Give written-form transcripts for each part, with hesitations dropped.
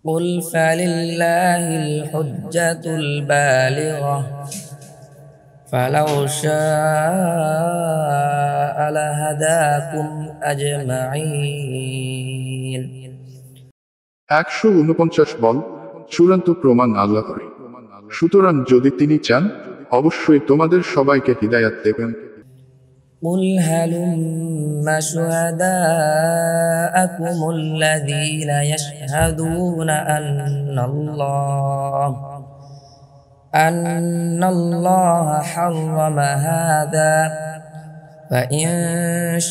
قل فلله الحجة البالغة فلو شاء لهداكم أجمعين 149 বল, চূড়ান্ত প্রমাণ আল্লাহরই। সুতরাং যদি তিনি চান অবশ্যই তোমাদের সবাইকে হিদায়াত দেবেন। قل هلم شهداءكم الذين يشهدون أن الله حرم هذا فإن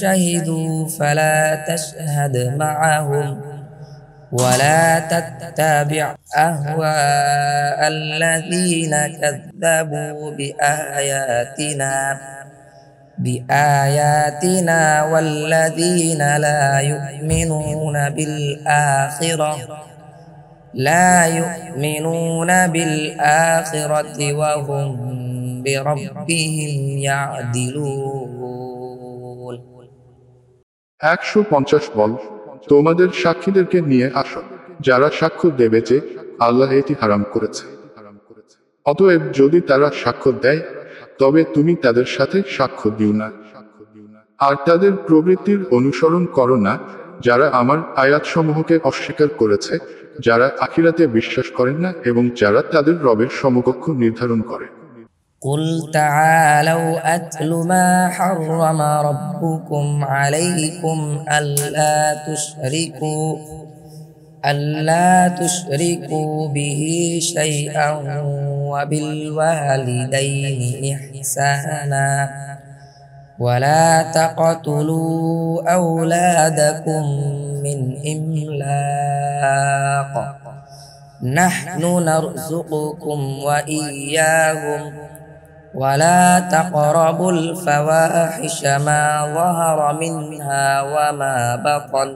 شهدوا فلا تشهد معهم ولا تتبع أهواء الذين كذبوا بآياتنا والذين لا يؤمنون بالآخرة وهم بربهم يعدلون 150 বল, তোমাদের সাক্ষীদেরকে নিয়ে আসো যারা সাক্ষ্য দেবে যে আল্লাহ এটি হারাম করেছে। অতএব যদি তারা সাক্ষ্য দেয় তবে তুমি তাদের সাথে সাক্ষ্য দিও না, আর তাদের প্রবৃত্তির অনুসরণ করো না যারা আমার আয়াতসমূহকে অস্বীকার করেছে, যারা আখিরাতে বিশ্বাস করেন না এবং যারা তাদের রবের সমকক্ষ নির্ধারণ করে। قل تعالوا أتل ما حرم ربكم عليكم ألا تشركوا به شيئا وبالوالدين إحسانا ولا تقتلوا أولادكم من إملاق نحن نرزقكم وإياهم ولا تقربوا الفواحش ما ظهر منها وما بطن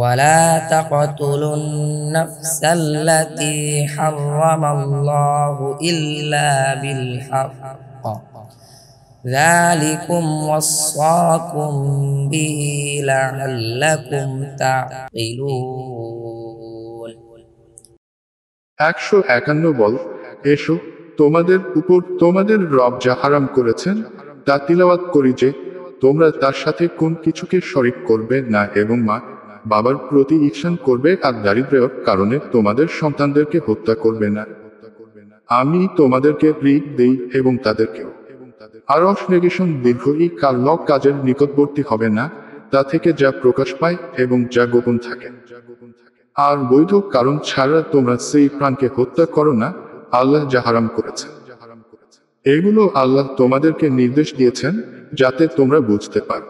ولا تقتلوا النفس التي حرم الله إلا بالحق ذلكم وصاكم به لعلكم تعقلون 151 বল, এসো তোমাদের উপর তোমাদের রব যা হারাম করেছেন তা তিলাওয়াত করি যে তোমরা তার সাথে কোন কিছুকে শরীক করবে না এবং মা বাবার প্রতি ইহসান করবে আর দারিদ্র্যের কারণে তোমাদের সন্তানদেরকে হত্যা করবে না। আমি তোমাদেরকে ঋণ দেই এবং তাদেরকেও। আরশ নেগেশন দীর্ঘ ই কাজের নিকটবর্তী হবে না তা থেকে যা প্রকাশ পায় এবং যা গোপন থাকে। আর বৈধ কারণ ছাড়া তোমরা সেই প্রাণকে হত্যা করো না আল্লাহ যা হারাম করেছেন। এগুলো আল্লাহ তোমাদেরকে নির্দেশ দিয়েছেন যাতে তোমরা বুঝতে পারো।